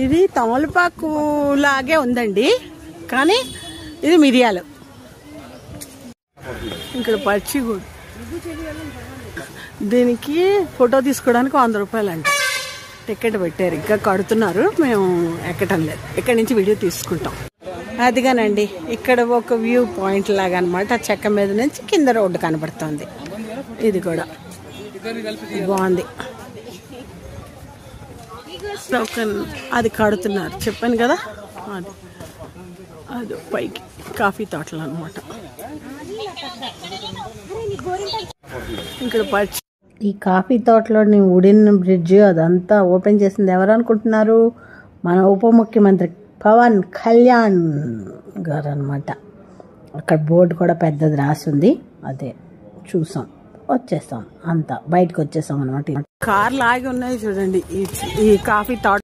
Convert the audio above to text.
ఇది తమలపాకు లాగే ఉందండి, కానీ ఇది మిరియాలు. ఇక్కడ పచ్చిగూడు, దీనికి ఫోటో తీసుకోవడానికి 100 రూపాయలు అంట. టికెట్ పెట్టారు, ఇంకా కడుతున్నారు, మేము ఎక్కటం లేదు. ఇక్కడ నుంచి వీడియో తీసుకుంటాం. అదిగానండి ఇక్కడ ఒక వ్యూ పాయింట్ లాగా అనమాట. చెక్క మీద నుంచి కింద రోడ్డు కనబడుతుంది. ఇది కూడా బాగుంది. అది కడుతున్నారు, చెప్పాను కదా. అది పైకి కాఫీ తోటలు అనమాట. ఇక్కడ ఈ కాఫీ తోటలోని వుడెన్ బ్రిడ్జ్ అదంతా ఓపెన్ చేసింది ఎవరు అనుకుంటున్నారు? మన ఉప ముఖ్యమంత్రి పవన్ కళ్యాణ్ గారు అనమాట. అక్కడ బోర్డు కూడా పెద్దది రాసింది, అదే చూసాం, వచ్చేసాం, అంతా బయటకు వచ్చేసాం అనమాట. కార్లు ఆగి ఉన్నాయి చూడండి ఈ కాఫీ తోట.